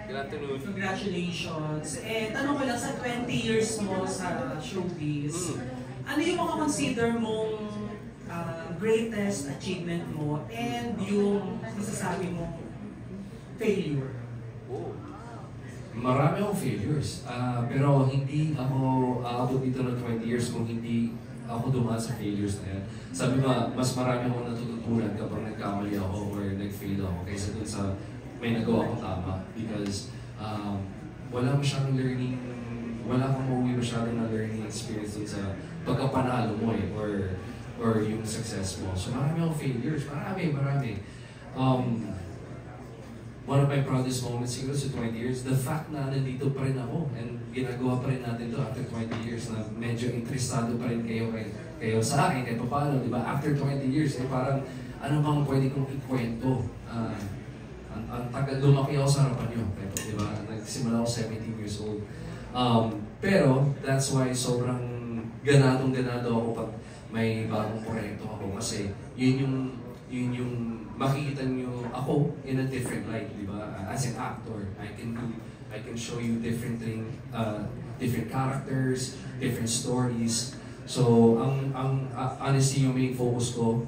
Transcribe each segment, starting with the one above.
Congratulations. Eh, tanong ko lang, sa 20 years mo sa showbiz, ano yung mga consider mong greatest achievement mo and yung masasabi mong failure? Marami akong failures. Pero hindi ako aabot dito ng 20 years kung hindi ako dumaan sa failures na yan. Sabi ba, mas marami akong natututunan kapag nagkamali ako or nag-fail ako kaysa dun sa may nagawa akong tama. Because wala masyadong learning, wala kang mauwi masyadong na learning experience dun sa pagkapanalo mo eh, or yung success mo. So marami akong failures. Marami. One of my proudest moments siguro sa 20 years, the fact na nandito pa rin ako and ginagawa pa rin natin to after 20 years na medyo interesado pa rin kayo sa akin, kahit paano, di ba? After 20 years, eh parang ano bang pwede kong ikwento? Ang tagal lumaki ako sa harapan nyo, di ba? Nagsimula ako 17 years old. Pero that's why sobrang ganado ako pag may bagong proyekto ako kasi yun yung makikita niyo ako in a different light, di ba? As an actor, I can show you different characters, different stories. So, honestly, yung main focus ko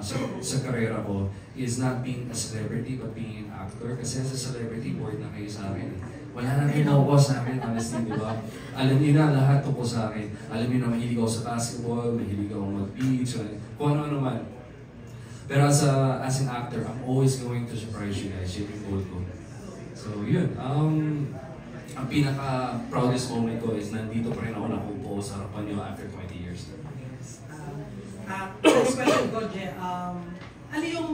sa karera ko is not being a celebrity but being an actor. Kasi as a celebrity, bored na kayo sa akin. Wala na kayo nakuha sa akin, honestly, di ba? Alam niyo na lahat tungkol sa akin. Alam niyo na mahilig ako sa basketball, mahilig ako mag-beach, kung ano naman. Pero as an actor, I'm always going to surprise you guys. Yun yung goal ko. So yun, ang pinaka-proudest moment ko is nandito pa rin ako nakupo sa harapan nyo after 20 years. Next question ko, Je. Ano yung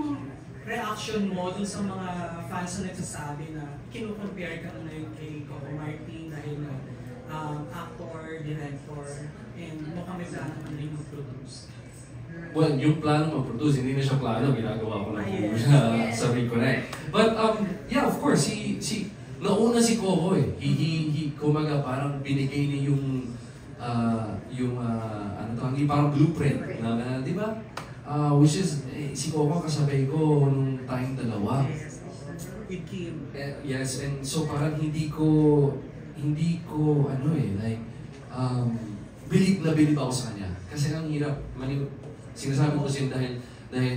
reaction mo dun sa mga fans na nagsasabi na kinukompare ka na yung kay Coco Martin dahil actor, director, and mukhang may plano man rin mag-produce? Well, yung plano mag-produce, hindi na siya plano, ginagawa ko na po sa Reconnect. But yeah, of course, nauna si Coco eh. Kumaga parang binigay niya parang blueprint, di ba? Which is, si Coco kasabay ko nung tayong dalawa. With Kim. Yes, and so parang hindi ko bilib ako sa kanya. Kasi ang hirap, sinasabi ko kasi dahil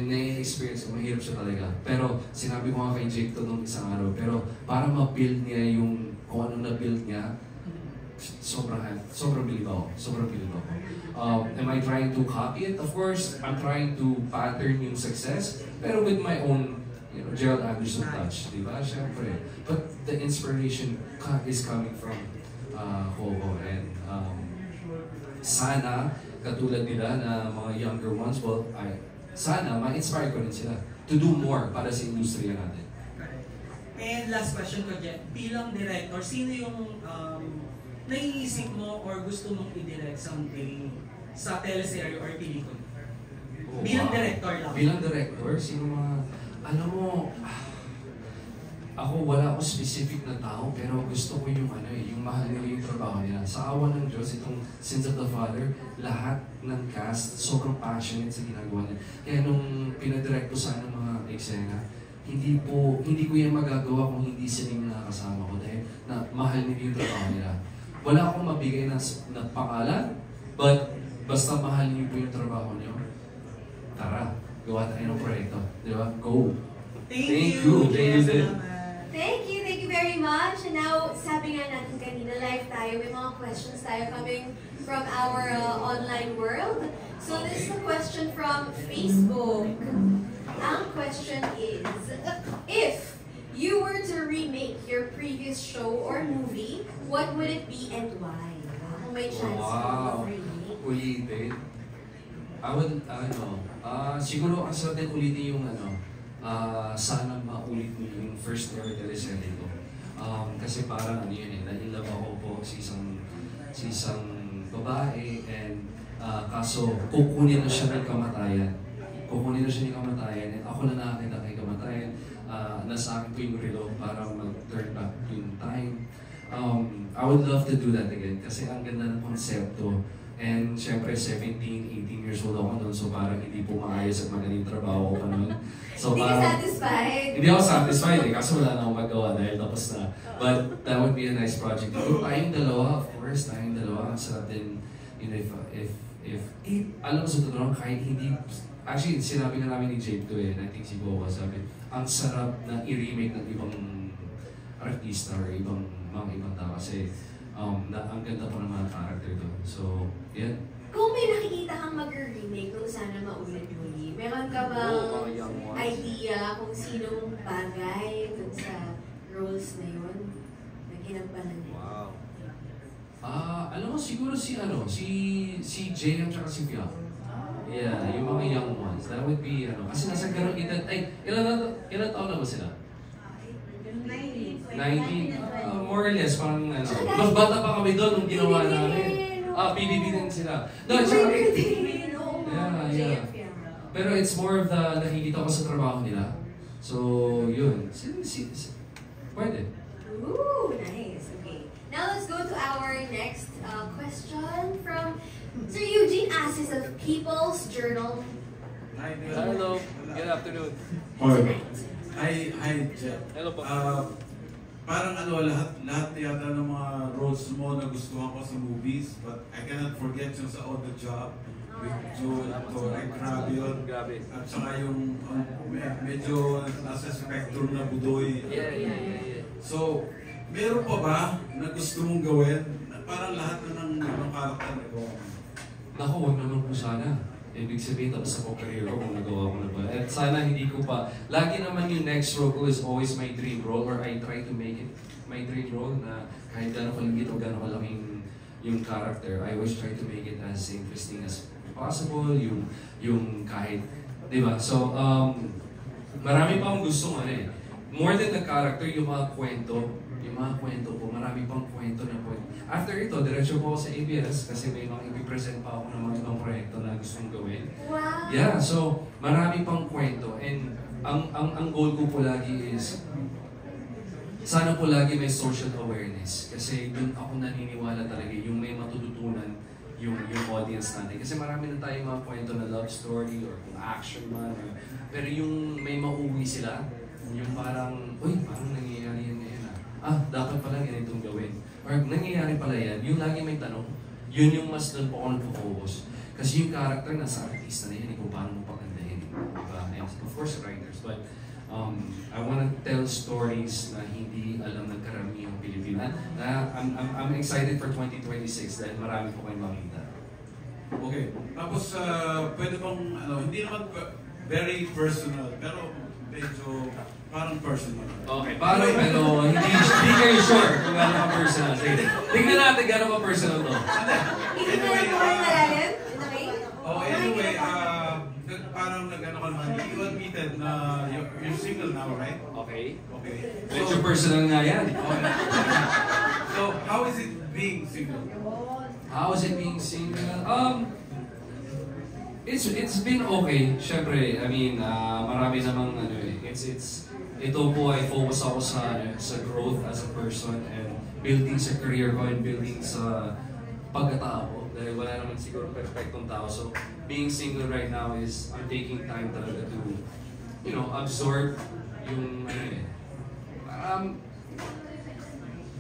na-experience ko, mahirap siya talaga. Pero sinabi ko nga kay Jake to nung isang araw, pero para ma-build niya yung kung ano na-build niya, sobrang bilib ako. Am I trying to copy it? Of course, I'm trying to pattern yung success, pero with my own Gerald Anderson touch, di ba? Siyempre. But the inspiration is coming from Coco, and sana katulad nila na mga younger ones, sana ma-inspire ko rin sila to do more para sa industriya natin. And last question ko, Jeff. Bilang director, sino yung naiisip mo or gusto mong i-direct someday sa teleserye or pelikula? Bilang director lang. Bilang director, sino mga... Alam mo, ako wala akong specific na tao, pero gusto ko yung yung mahal nila yung trabaho nila. Sa awa ng Diyos, itong Sins of the Father, lahat ng cast sobrang passionate sa ginagawa nila. Kaya nung pinadirect ko sana mga eksena, hindi ko yan magagawa kung hindi sila yung nakakasama ko dahil na mahal nila yung trabaho nila. Wala akong mabigay na pangalan, but basta mahal niyo po yung trabaho niyo, tara, gawa tayo ng proyekto. Di ba? Go! Thank you. Thank you very much. And now, sabi nga natin kanina, live tayo. May mga questions tayo coming from our online world. So this is a question from Facebook. Ang question is, if you were to remake your previous show or movie, what would it be and why? Kung may chance to remake. Ulitin. Siguro ang sa atin ulitin yung sana maulit mo yung first ever teleserye ko. Kasi parang na-inlove ako po sa isang babae, and kaso kukunin na siya ng kamatayan. And ako na nakakita kay kamatayan. Nasa akin po yung relo para mag-turn back yung time. I would love to do that again kasi ang ganda ng konsepto. And syempre, 17, 18 years old ako noon, so parang hindi po maayos at magaling trabaho ko pa noon. So Hindi ka parang, satisfied? hindi ako satisfied eh, kaso wala na akong magawa dahil tapos na. But that would be a nice project. Pero tayong dalawa, of course, tayong dalawa. Ang sarap din, you know, alam mo sa totoo, kahit hindi, actually, sinabi na namin ni Jake to eh, and I think si Boba sabi, ang sarap na i-remake ng ibang artista or mga ibang tao kasi ang ganda pa ng mga character doon. So, yeah. Kung may nakikita kang mag-remake kung sana maulit muli, meron ka bang idea kung sinong bagay dun sa roles na yun? Na ginampanan mo? Wow. Alam mo, siguro si Jay at saka si Pia. Yeah, yung mga young ones. That would be, kasi nasa ganun edad, ilan taon na ba sila? 19. More or less, parang mas bata pa kami doon nung ginawa namin. PBB din sila. No, tsaka, yeah. Pero it's more of the nakikita ko sa trabaho nila. So, yun. Pwede. Ooh, nice. Okay. Now let's go to our next question from Sir Eugene Assis of People's Journal. Hello. Good afternoon. Hi, Jeff. Hello po. Parang lahat yata ng mga roles mo na gustuhan ko sa movies, but I cannot forget yung sa On the Job with Joe Grabion. Grabe. At saka yung medyo nasa spectrum na budoy. Yeah. So, meron pa ba na gusto mong gawin? Parang lahat na ng karakter na gawa mo. Naku, huwag naman po sana. Ibig sabihin, tapos ako career ko kung nagawa ko na ba. At sana hindi ko pa. Lagi naman yung next role ko is always my dream role or I try to make it my dream role na kahit gano'ng kaligit o gano'ng kalaking yung character, I always try to make it as interesting as possible, yung kahit, di ba? So, marami pa akong gustong more than the character, yung mga kwento po, marami pang kwento na po. After ito, diretso po ako sa ABS kasi may mga ipipresent pa ako ng mga ibang proyekto na gustong gawin. Wow! Yeah, so marami pang kwento and ang goal ko po lagi is sana po lagi may social awareness kasi dun ako naniniwala talaga yung may matututunan yung audience natin. Kasi marami na tayong mga kwento na love story or kung action man. Pero yung may mauwi sila, yung parang, uy, parang nangyayari yan ngayon dapat pala ganitong gawin. Or nangyayari pala yan, yung lagi may tanong, yun yung mas doon po ako nagpo-focus. Kasi yung character nasa artista na yan, kung paano mo pagandahin. Diba? And of course, writers. But I want to tell stories na hindi alam ng karamihang Pilipino. I'm excited for 2026 dahil marami po kayong makita. Okay. Tapos, pwede bang, hindi naman very personal, pero medyo parang personal. Okay, parang pero hindi kayo sure kung gano'n ka personal. Sige, tingnan natin gano'n ka personal to. Hindi na lang po kayo malalim? Anyway, parang nag-ano ka naman, you admitted na you're single now, right? Okay. Okay. Medyo personal nga yan. Okay. So, how is it being single? How is it being single? It's been okay. Syempre, I mean, marami namang ito po ay focus ako sa growth as a person and building sa career ko and building sa pagkatao ko. Dahil wala naman siguro perfectong tao. So, being single right now is I'm taking time talaga to, absorb yung,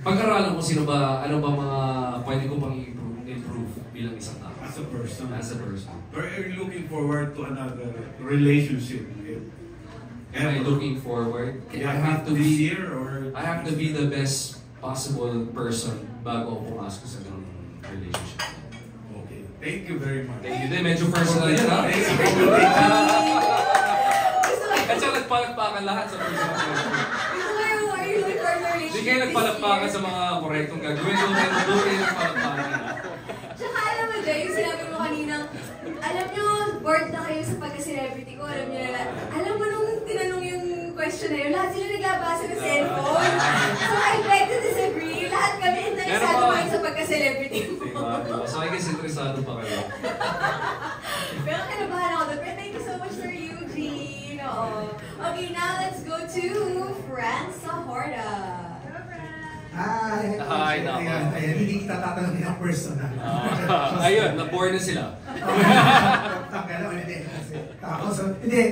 pag-aralan ko ano ba mga pwede ko pang improve bilang isang tao. As a person. But are you looking forward to another relationship? Am I looking forward? Yeah, I have to be the best possible person bago ako pumasok sa ganung relationship. Okay. Thank you very much. Thank you. Medyo personal yan, ha? At saka nagpalakpakan lahat sa personal relationship. Are you looking for a relationship? Hindi kayo nagpalakpakan sa mga korektong gagawin. Doon kayo nagpalakpakan. Tsaka alam mo, Jay, yung sinabi mo kanina, alam nyo, bored na kayo sa pagka-celebrity ko, alam nyo na lahat. Alam mo nung tinanong yung question na yun, lahat sila naglabasa ng cellphone. So I beg to disagree, lahat kami interesado pa sa pagka-celebrity mo. Diba? So I guess interesado pa kayo. Pero kinabahan ako doon. Pero thank you so much for Eugene. Okay, now let's go to Franz Sahorda. Hi! Ay, nako. Ayan, hindi kita tatanungin ang personal. Ayun, na-bore na sila. Hindi.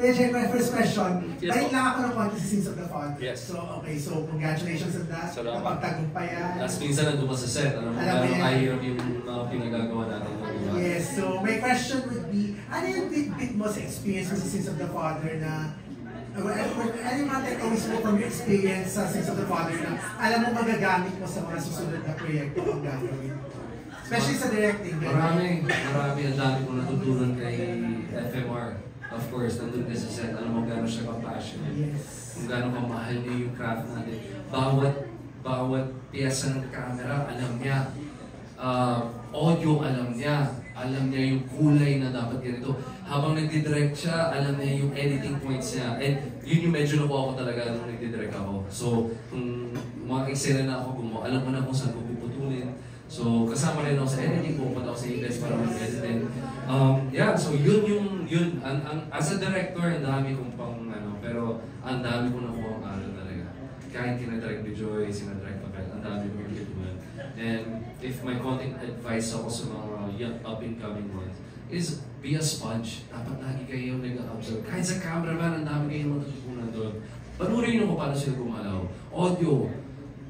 Check my first question. Yes, Balik po. lang ako ng konti sa Sins of the Father. Yes. So, okay. So, congratulations on that. Salamat. Napagtagumpayan. Last minsan nandun pa sa set, ano mo Alam mo yan. kahirap yung pinagagawa natin. Yes. So, my question would be, ano yung bit mo sa experience mo sa Sins of the Father na ano yung mga takeaways mo from your experience sa Sins of the Father na alam mo magagamit mo sa mga susunod na proyekto kung gagawin? Especially sa directing. Marami. Ang dami kong natutunan kay FMR. Of course, nandun ka sa set, alam mo gano'n siya ka-passionate. Yes. Kung gano'n kamahal niya yung craft natin. Bawat piyesa ng camera, alam niya. Audio, alam niya. Alam niya yung kulay na dapat ganito. Habang nagdidirect siya, alam niya yung editing points niya. And yun yung medyo nakuha ko talaga nung nagdidirect ako. So, kung mga eksena na ako gumawa, alam ko na kung saan ko puputulin. So, kasama rin ako sa editing, pupunta ako sa English para mag-edit din. Yeah, so yun, as a director, ang dami kong pero ang dami kong nakuha ang aral talaga. Kahit kinadirect ni Joy, sinadirect Papel, ang dami kong natutunan. And if may konting advice ako sa mga young up-and-coming ones, is be a sponge. Dapat lagi kayo nag-observe. Kahit sa cameraman, ang dami kayong matutunan doon. Panurin nyo kung paano sila gumalaw. Audio,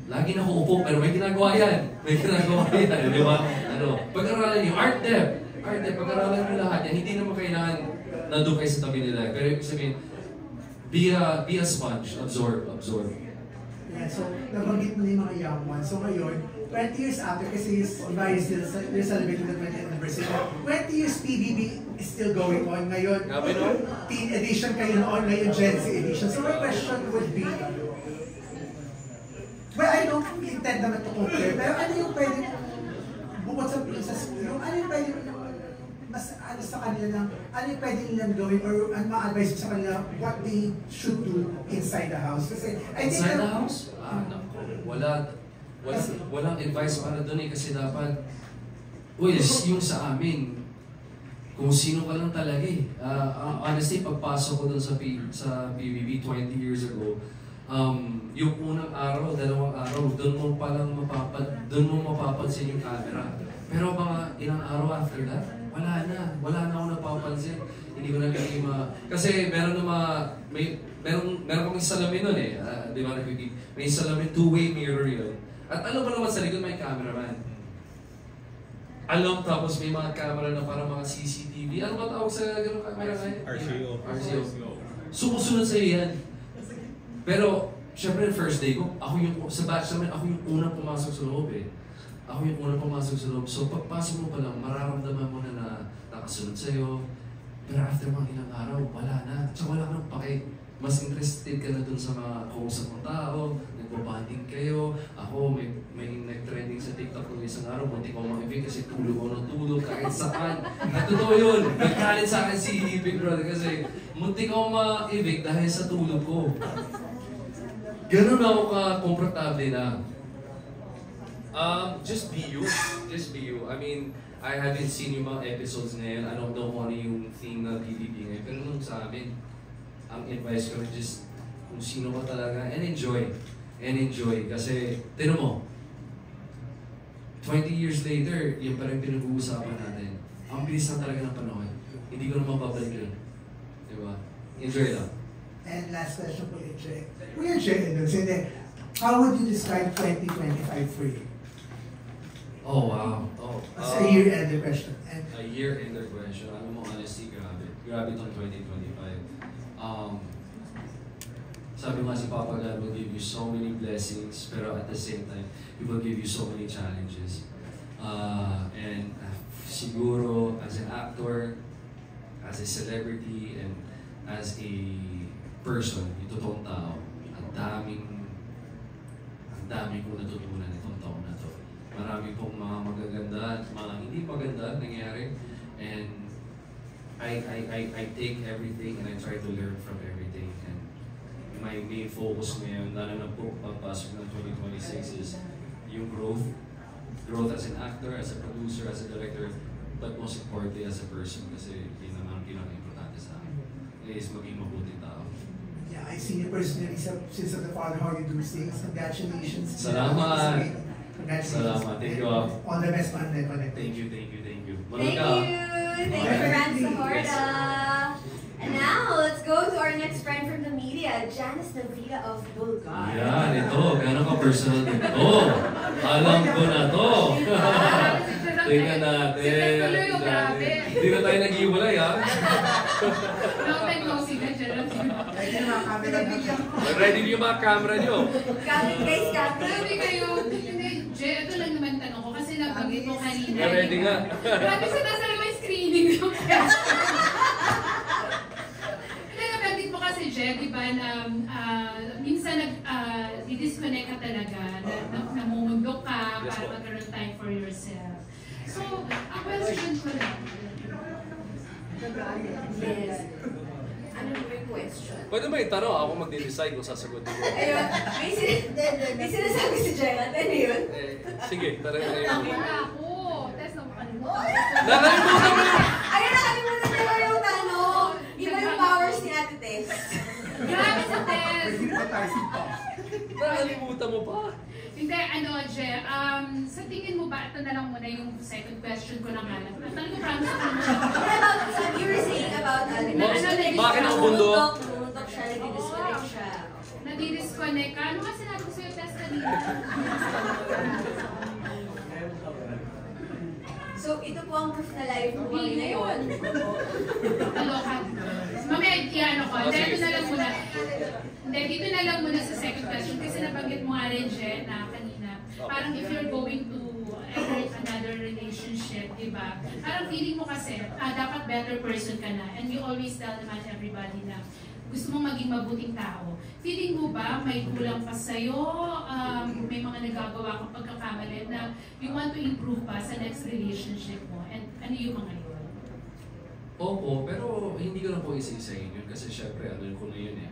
lagi na uupo, pero may ginagawa yan. May ginagawa yan, di ba? Pag-aralan nyo, art depth, pag-aralan nyo lahat yan. Hindi naman kailangan nandun kayo sa tabi nila. Pero ibig sabihin, be a sponge, absorb. Yeah, so nabanggit mo na yung mga young ones. So ngayon, 20 years after, kasi you're celebrating the 20th anniversary. 20 years PBB is still going on. Ngayon, Grabe no? teen edition kayo noon, ngayon Gen Z edition. So my question would be, well, I don't intend naman to compare, pero ano yung pwede, bukod sa princess, yung ano yung pwede, mas ano sa kanila lang, ano yung pwede nilang gawin, or ano ma-advise sa kanila, what they should do inside the house. Kasi, I think Inside the house? Walang advice para doon kasi dapat, yung sa amin, kung sino ka lang talaga eh. Honestly, pagpasok ko doon sa PBB 20 years ago, yung unang araw, dalawang araw, doon mo mapapansin yung camera. Pero mga ilang araw after that, wala na ako napapansin. Hindi ko na kasi meron kaming salamin nun eh. Di ba may salamin, two-way mirror yun. At alam mo naman sa likod may cameraman. Tapos may mga camera na parang mga CCTV. Ano ba tawag sa gano'ng camera ngayon? RCO. Sumusunod sa'yo yan. Pero, syempre, first day ko, sa batch namin, ako yung unang pumasok sa loob eh. So, pagpasok mo pa lang, mararamdaman mo na nakasunod sa'yo. Pero after mga ilang araw, wala na. So, wala ka nang pake. Mas interested ka na dun sa mga kausap mong tao, nagbabanding kayo. Ako, may nag-trending sa TikTok nung isang araw, munti ko mag-ibig kasi tulog ko ng tulog kahit saan. At totoo yun, nagkalit sa akin si Big Brother kasi munti ko mag-ibig dahil sa tulog ko. Ganun ako ka-komportable na. Just be you. I mean, I haven't seen yung mga episodes ngayon. I don't know kung ano yung theme ng PBB ngayon. Pero nung sa amin, ang advice ko just kung sino ka talaga and enjoy. Kasi, tinan mo, 20 years later, yung parang pinag-uusapan natin. Ang bilis na talaga ng panahon. Hindi ko na mababalik yun. Diba? Enjoy lang. And last question po yung Jay. Kuya Jay, how would you describe 2025 for you? Oh, wow. As a year-ender question. A year-ender question. Alam mo, honestly, grabe. Grabe itong 2025. Sabi nga si Papa God will give you so many blessings, pero at the same time, He will give you so many challenges. And siguro, as an actor, as a celebrity, and as a person, yung totoong tao, ang dami kong natutunan itong taon na to. Marami pong mga magaganda at mga hindi maganda nangyari. And I take everything and I try to learn from everything. And my main focus ngayon, lalo na po pagpasok ng 2026 is yung growth. Growth as an actor, as a producer, as a director, but most importantly as a person kasi yun naman ang pinaka-importante sa akin. Is maging mabuting tao. Yeah, I see you personally since the Father how you do things. Congratulations. Salamat! Congratulations. Salamat. Thank you, ah. All the best, man. Connect. Thank you. Thank you. Manood ka. Thank you, Rance Horda. And now, let's go to our next friend from the media, Janice Navida of Bulgar. Yan, ito. Gano'n ka personal dito. Alam ko na to. Tingnan natin. Hindi na tayo nag-iwalay, ha? Ready yung mga camera nyo. Guys, Grabe kayo. Hindi, Jay, ito lang naman tanong ko kasi nabanggit mo kanina. Ready nga. Grabe sa nasa naman screening yung Hindi, nabanggit mo kasi, Jay, di ba, na minsan i-disconnect ka talaga, namumundok ka para magkaroon time for yourself. So, ang question ko lang. yes. Ano yung question? Pwede ba itanong ako magde-decide kung sasagutin ko? Ayun, may sinasabi si Gerald. Ano yun? Sige, tara na yun. Wala ako. Test na makalimutan. Nakalimutan mo! Ayun, nakalimutan niyo yung tanong. Iba yung powers ni Ate Tess. Grabe sa test. Nakalimutan mo pa? Hindi, Je, sa tingin mo ba, ito na lang muna yung second question ko na nga lang. Tanong ko, promise ko naman. You were saying about Bakit ang bundok? Bundok siya, nag-disconnect siya. Nadi-disconnect ka? Ano nga sinabi ko sa'yo, test kanina? So, ito po ang proof na live mo kami ngayon. Kaloka. Mamaya, ano ko. Hindi, ito na lang muna. Hindi, dito na lang muna sa second question. Kasi nabanggit mo nga rin, Je, na kanina. Parang if you're going to enter another relationship, di ba? Parang feeling mo kasi, dapat better person ka na. And you always tell naman everybody na gusto mong maging mabuting tao. Feeling mo ba may kulang pa sa'yo? May mga nagagawa kang pagkakamali na you want to improve pa sa next relationship mo? And ano yung mga yun? Opo, pero hindi ko na po isa-isahin yun kasi syempre ano ko na yun eh,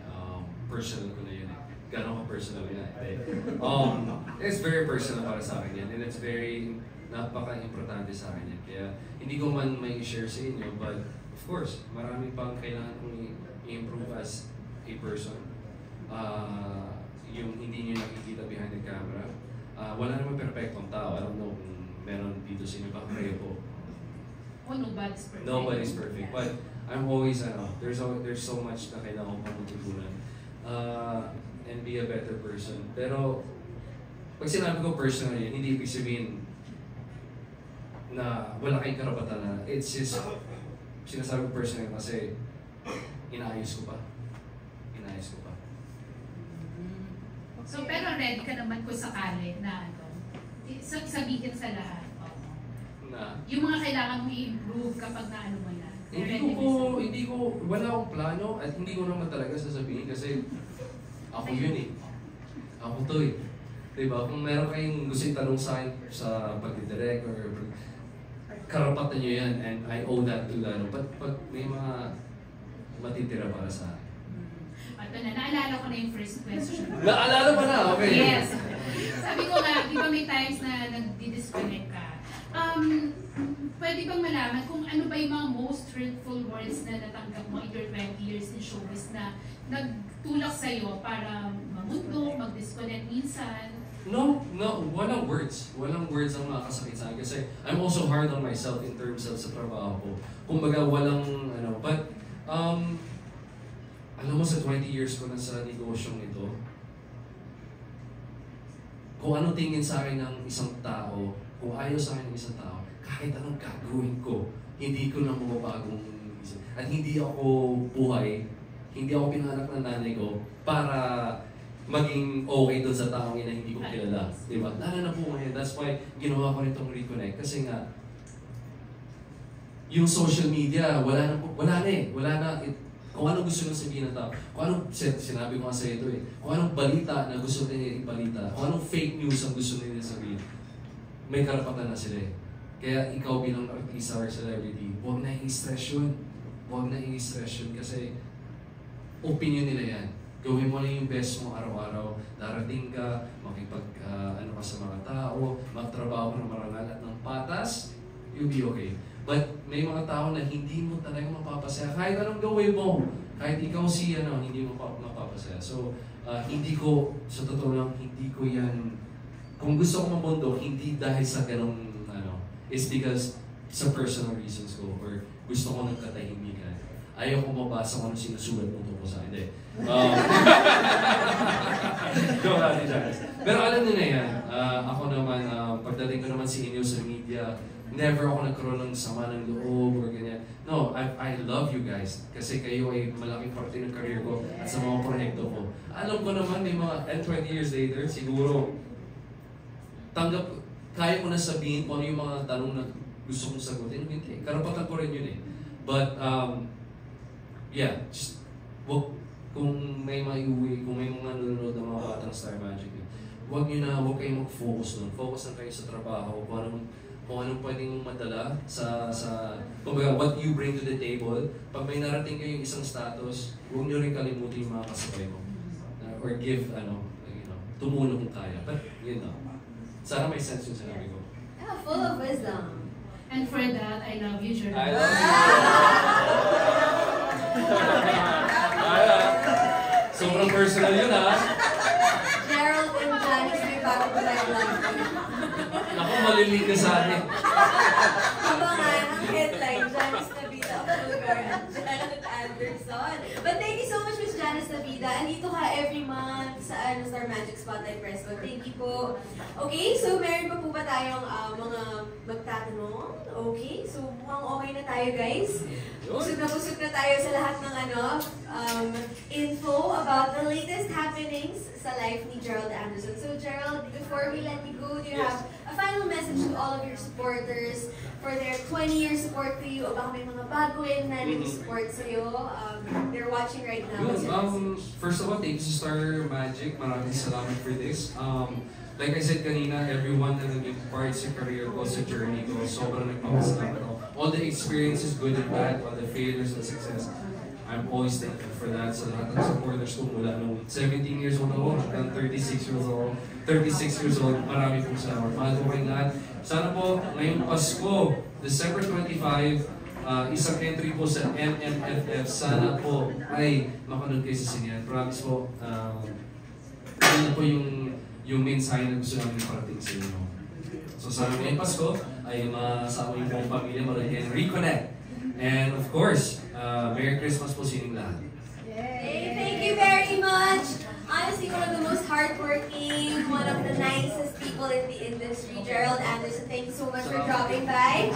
personal ko na yun eh. Gano'n ka personal yun eh. It's very personal para sa akin yan and it's very napaka-importante sa akin yan. Kaya hindi ko man may share sa inyo but of course, marami pang kailangan kong i-improve as a person. Yung hindi nyo nakikita behind the camera. Wala naman perfectong tao. I don't know kung meron dito sa inyo, baka kayo po. Oh, nobody's perfect. Nobody's perfect. But I'm always, there's so much na kailangan kong matutunan. And be a better person. Pero, pag sinabi ko personal yun, hindi ibig sabihin na wala kayong karapatan na. It's just, sinasabi ko personal kasi inaayos ko pa. Inaayos ko pa. So, pero ready ka naman kung sakali na sabihin sa lahat. Na? Yung mga kailangan mong i-improve kapag naano mo na. Hindi ko, wala akong plano at hindi ko naman talaga sasabihin kasi ako yun eh. Ako to eh. Diba? Kung meron kayong gusto itanong sa akin sa pag-direct or karapatan nyo yan and I owe that to that. But may mga matitira para sa akin. Ito na, naalala ko na yung first question. Naalala pa na? Okay. Yes. Sabi ko nga, di ba may times na nag-disconnect ka? Pwede bang malaman kung ano ba yung mga most hurtful words na natanggap mo in your 20 years in showbiz na nagtulak sa'yo para mamundok, mag-disconnect minsan? No, walang words. Walang words ang makakasakit sa akin kasi I'm also hard on myself in terms of sa trabaho ko. Kumbaga walang but alam mo sa 20 years ko na sa negosyong ito, kung anong tingin sa akin ng isang tao, kung ayaw sa akin ng isang tao, kahit anong gagawin ko, hindi ko na mababagong isip. At hindi ako buhay, hindi ako pinanganak ng nanay ko para maging okay doon sa taong na hindi ko kilala. Diba? Lalo na po ngayon. That's why ginawa ko rin itong reconnect. Kasi nga, yung social media, wala na eh. Wala na. Kung anong gusto nyo sabihin ng tao, kung anong, sinabi ko nga sa ito eh, kung anong balita na gusto nila ibalita, kung anong fake news ang gusto nila sabihin, may karapatan na sila eh. Kaya ikaw bilang artista or celebrity, huwag na i-stress yun. Huwag na i-stress yun kasi opinion nila yan. Gawin mo lang yung best mo araw-araw. Darating ka, makipag ka sa mga tao, magtrabaho ng marangal at ng patas, you'll be okay. But may mga tao na hindi mo talaga mapapasaya. Kahit anong gawin mo, kahit ikaw hindi mo mapapasaya. So, hindi ko, sa totoo lang, hindi ko yan kung gusto ko mabundok, hindi dahil sa ganong, it's because sa personal reasons ko or gusto ko ng katahimikan. Ayaw ko mabasa kung ano sinusulat mo tungkol sa akin. Hindi. Joke natin dyan. Pero alam nyo na yan, ako naman, pagdating ko naman sa inyo sa media, never ako nagkaroon ng sama ng loob or ganyan. No, I love you guys. Kasi kayo ay malaking parte ng career ko at sa mga proyekto ko. Alam ko naman, may mga 20 years later, siguro, kaya ko na sabihin kung ano yung mga tanong na gusto kong sagutin. Hindi, karapatan ko rin yun eh. But, yeah, just, kung may maiuwi, kung may mga nanonood ng mga batang Star Magic, huwag kayong mag-focus doon. Focus lang kayo sa trabaho, kung anong pwedeng madala kumbaga, what you bring to the table. Pag may narating kayong isang status, huwag nyo rin kalimutin yung mga kasabay mo. Or give, tumulong kung kaya. But, sana may sense yung sinabi ko. Yeah, full of wisdom. And for that, I love you, Gerald. I love you. Sobrang personal yun, ha? Gerald and Janice, may bago pa tayo lang. Ako, malilink ka sa akin. Abangan ang headline, Janice Navida of Sugar at Gerald Anderson. But thank you so much, Miss Janice Navida. Andito ka every month sa Star Magic Spotlight Press Con. Thank you po. Okay, so meron pa po ba tayong mga magtatanong? Okay, so mukhang okay na tayo, guys. Busog na tayo sa lahat ng info about the latest happenings sa life ni Gerald Anderson. So Gerald, before we let you go, do you have a final message to all of your supporters for their 20-year support to you? O baka may mga baguhin na nag-support sa'yo? They're watching right now. First of all, thank you to Star Magic. Maraming salamat for this. Like I said kanina, everyone na naging part sa career ko, sa journey ko, sobrang nagpapasalamat ako. All the experiences, good and bad, all the failures and success, I'm always thankful for that. Sa lahat ng supporters ko mula nung 17 years old ako hanggang 36 years old, marami pong salamat. Mahal ko kayong lahat. Sana po, ngayong Pasko, December 25, isang entry po sa MMFF. Sana po ay makanood kayo sa sinyan. Promise po, ano po yung mensahe na gusto namin parating sa inyo. So sana ngayong Pasko ay masama yung buong pamilya mo and reconnect. And of course, Merry Christmas po sa inyong lahat. Yay! Thank you very much! Honestly, one of the most hardworking, one of the nicest people in the industry, Gerald Anderson. Thank you so much for dropping by.